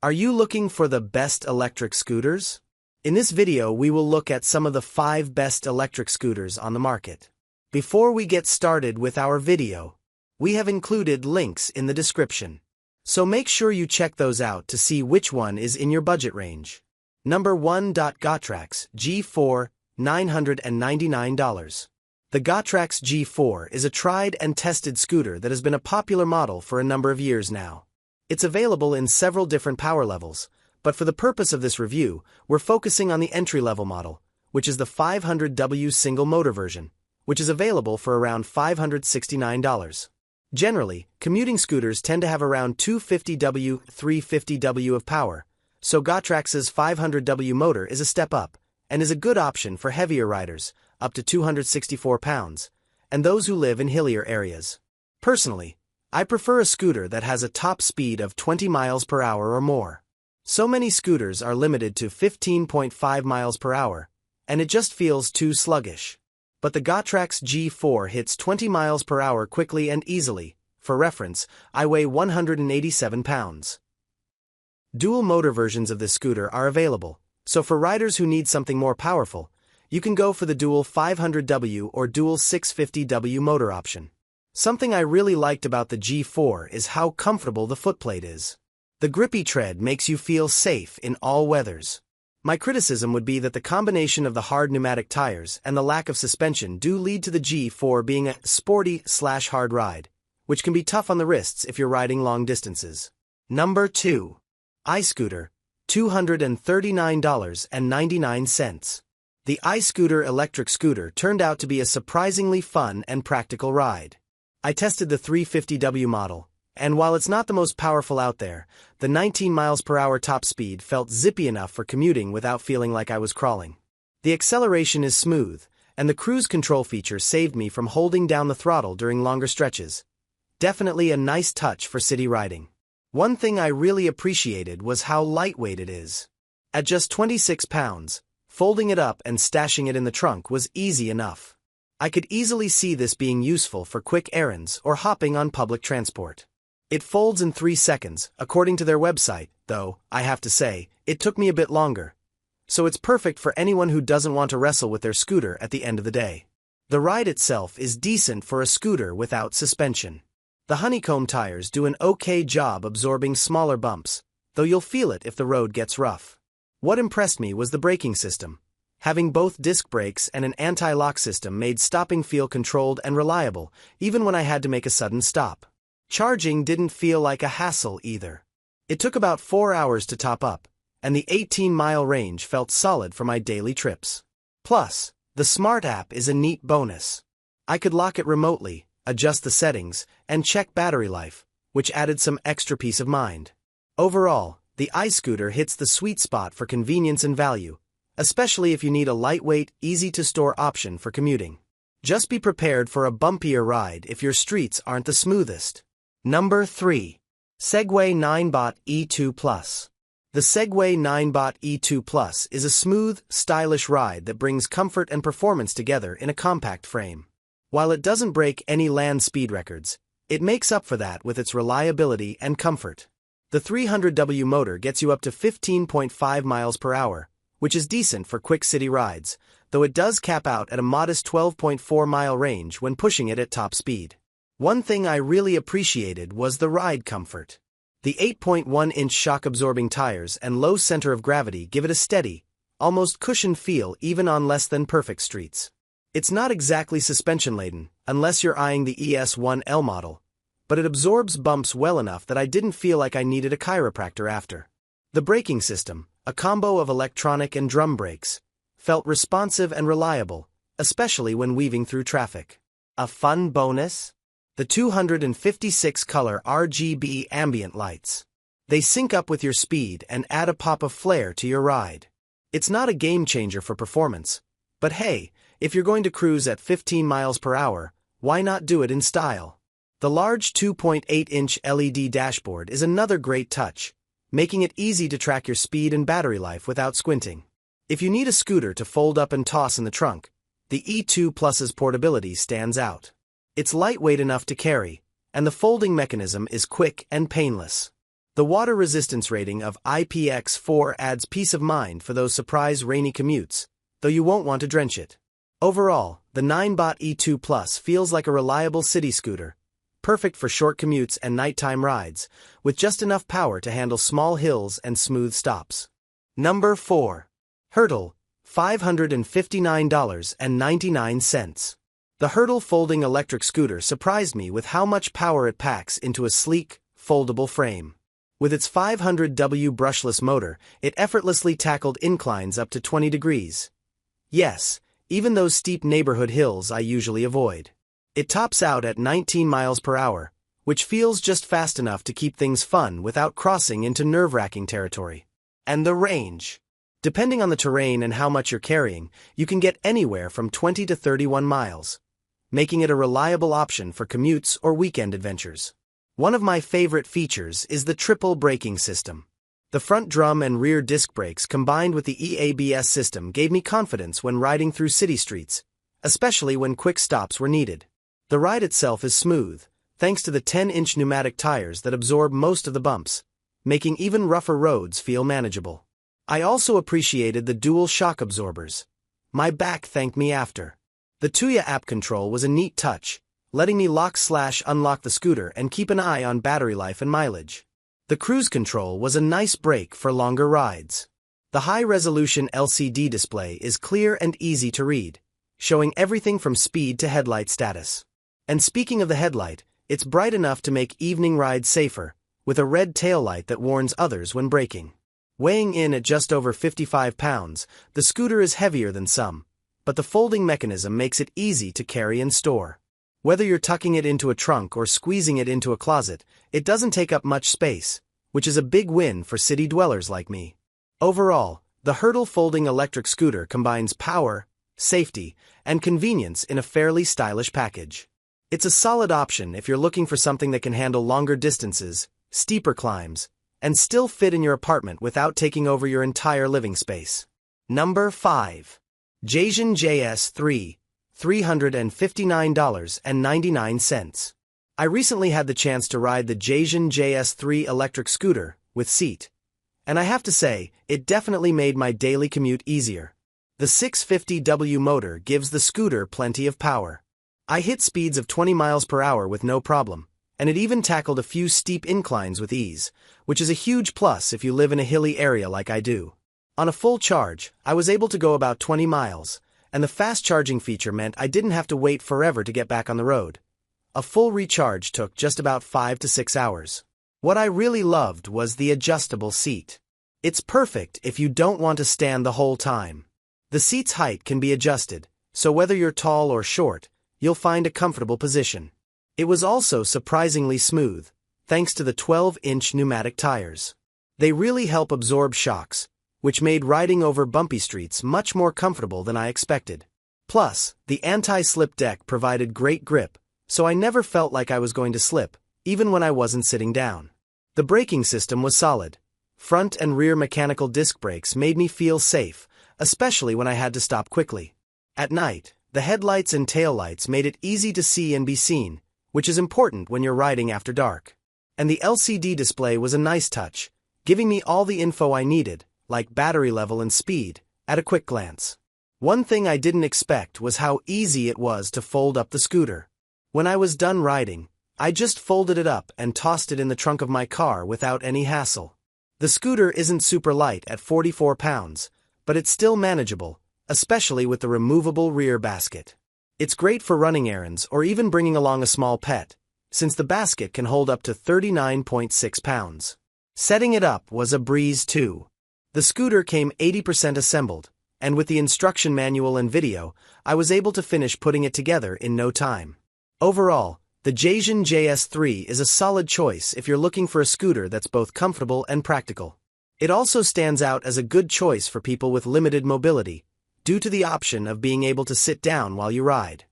Are you looking for the best electric scooters? In this video, we will look at some of the 5 best electric scooters on the market. Before we get started with our video, we have included links in the description. So make sure you check those out to see which one is in your budget range. Number 1. Gotrax G4, $999. The Gotrax G4 is a tried and tested scooter that has been a popular model for a number of years now. It's available in several different power levels, but for the purpose of this review, we're focusing on the entry-level model, which is the 500W single motor version, which is available for around $569. Generally, commuting scooters tend to have around 250W, 350W of power, so Gotrax's 500W motor is a step up, and is a good option for heavier riders, up to 264 pounds, and those who live in hillier areas. Personally, I prefer a scooter that has a top speed of 20 miles per hour or more. So many scooters are limited to 15.5 miles per hour, and it just feels too sluggish. But the Gotrax G4 hits 20 miles per hour quickly and easily. For reference, I weigh 187 pounds. Dual motor versions of this scooter are available, so for riders who need something more powerful, you can go for the dual 500W or dual 650W motor option. Something I really liked about the G4 is how comfortable the footplate is. The grippy tread makes you feel safe in all weathers. My criticism would be that the combination of the hard pneumatic tires and the lack of suspension do lead to the G4 being a sporty/hard ride, which can be tough on the wrists if you're riding long distances. Number 2. iScooter, $239.99. The iScooter electric scooter turned out to be a surprisingly fun and practical ride. I tested the 350W model, and while it's not the most powerful out there, the 19 miles per hour top speed felt zippy enough for commuting without feeling like I was crawling. The acceleration is smooth, and the cruise control feature saved me from holding down the throttle during longer stretches. Definitely a nice touch for city riding. One thing I really appreciated was how lightweight it is. At just 26 pounds, folding it up and stashing it in the trunk was easy enough. I could easily see this being useful for quick errands or hopping on public transport. It folds in 3 seconds, according to their website, though, I have to say, it took me a bit longer. So it's perfect for anyone who doesn't want to wrestle with their scooter at the end of the day. The ride itself is decent for a scooter without suspension. The honeycomb tires do an okay job absorbing smaller bumps, though you'll feel it if the road gets rough. What impressed me was the braking system. Having both disc brakes and an anti-lock system made stopping feel controlled and reliable, even when I had to make a sudden stop. Charging didn't feel like a hassle either. It took about 4 hours to top up, and the 18-mile range felt solid for my daily trips. Plus, the Smart app is a neat bonus. I could lock it remotely, adjust the settings, and check battery life, which added some extra peace of mind. Overall, the iScooter hits the sweet spot for convenience and value, especially if you need a lightweight, easy-to-store option for commuting. Just be prepared for a bumpier ride if your streets aren't the smoothest. Number 3. Segway Ninebot E2+. The Segway Ninebot E2+ is a smooth, stylish ride that brings comfort and performance together in a compact frame. While it doesn't break any land speed records, it makes up for that with its reliability and comfort. The 300W motor gets you up to 15.5 miles per hour, which is decent for quick city rides, though it does cap out at a modest 12.4-mile range when pushing it at top speed. One thing I really appreciated was the ride comfort. The 8.1-inch shock-absorbing tires and low center of gravity give it a steady, almost cushioned feel even on less-than-perfect streets. It's not exactly suspension-laden, unless you're eyeing the ES1L model, but it absorbs bumps well enough that I didn't feel like I needed a chiropractor after. The braking system, a combo of electronic and drum brakes, felt responsive and reliable, especially when weaving through traffic. A fun bonus? The 256-color RGB ambient lights. They sync up with your speed and add a pop of flair to your ride. It's not a game-changer for performance, but hey, if you're going to cruise at 15 miles per hour, why not do it in style? The large 2.8-inch LED dashboard is another great touch, making it easy to track your speed and battery life without squinting. If you need a scooter to fold up and toss in the trunk, the E2+'s portability stands out. It's lightweight enough to carry, and the folding mechanism is quick and painless. The water resistance rating of IPX4 adds peace of mind for those surprise rainy commutes, though you won't want to drench it. Overall, the Ninebot E2 Plus feels like a reliable city scooter, perfect for short commutes and nighttime rides, with just enough power to handle small hills and smooth stops. Number 4. Hurtle, $559.99. The Hurtle folding electric scooter surprised me with how much power it packs into a sleek, foldable frame. With its 500W brushless motor, it effortlessly tackled inclines up to 20 degrees. Yes, even those steep neighborhood hills I usually avoid. It tops out at 19 miles per hour, which feels just fast enough to keep things fun without crossing into nerve-wracking territory. And the range. Depending on the terrain and how much you're carrying, you can get anywhere from 20 to 31 miles, making it a reliable option for commutes or weekend adventures. One of my favorite features is the triple braking system. The front drum and rear disc brakes combined with the EABS system gave me confidence when riding through city streets, especially when quick stops were needed. The ride itself is smooth, thanks to the 10-inch pneumatic tires that absorb most of the bumps, making even rougher roads feel manageable. I also appreciated the dual shock absorbers. My back thanked me after. The Tuya app control was a neat touch, letting me lock/unlock the scooter and keep an eye on battery life and mileage. The cruise control was a nice break for longer rides. The high-resolution LCD display is clear and easy to read, showing everything from speed to headlight status. And speaking of the headlight, it's bright enough to make evening rides safer, with a red taillight that warns others when braking. Weighing in at just over 55 pounds, the scooter is heavier than some, but the folding mechanism makes it easy to carry and store. Whether you're tucking it into a trunk or squeezing it into a closet, it doesn't take up much space, which is a big win for city dwellers like me. Overall, the Hurtle folding electric scooter combines power, safety, and convenience in a fairly stylish package. It's a solid option if you're looking for something that can handle longer distances, steeper climbs, and still fit in your apartment without taking over your entire living space. Number 5. Jasion JS3, $359.99. I recently had the chance to ride the Jasion JS3 electric scooter with seat, and I have to say, it definitely made my daily commute easier. The 650W motor gives the scooter plenty of power. I hit speeds of 20 miles per hour with no problem, and it even tackled a few steep inclines with ease, which is a huge plus if you live in a hilly area like I do. On a full charge, I was able to go about 20 miles, and the fast charging feature meant I didn't have to wait forever to get back on the road. A full recharge took just about 5 to 6 hours. What I really loved was the adjustable seat. It's perfect if you don't want to stand the whole time. The seat's height can be adjusted, so whether you're tall or short, you'll find a comfortable position. It was also surprisingly smooth, thanks to the 12-inch pneumatic tires. They really help absorb shocks, which made riding over bumpy streets much more comfortable than I expected. Plus, the anti-slip deck provided great grip, so I never felt like I was going to slip, even when I wasn't sitting down. The braking system was solid. Front and rear mechanical disc brakes made me feel safe, especially when I had to stop quickly. At night, the headlights and taillights made it easy to see and be seen, which is important when you're riding after dark. And the LCD display was a nice touch, giving me all the info I needed, like battery level and speed, at a quick glance. One thing I didn't expect was how easy it was to fold up the scooter. When I was done riding, I just folded it up and tossed it in the trunk of my car without any hassle. The scooter isn't super light at 44 pounds, but it's still manageable, especially with the removable rear basket. It's great for running errands or even bringing along a small pet, since the basket can hold up to 39.6 pounds. Setting it up was a breeze too. The scooter came 80% assembled, and with the instruction manual and video, I was able to finish putting it together in no time. Overall, the Jasion JS3 is a solid choice if you're looking for a scooter that's both comfortable and practical. It also stands out as a good choice for people with limited mobility, due to the option of being able to sit down while you ride.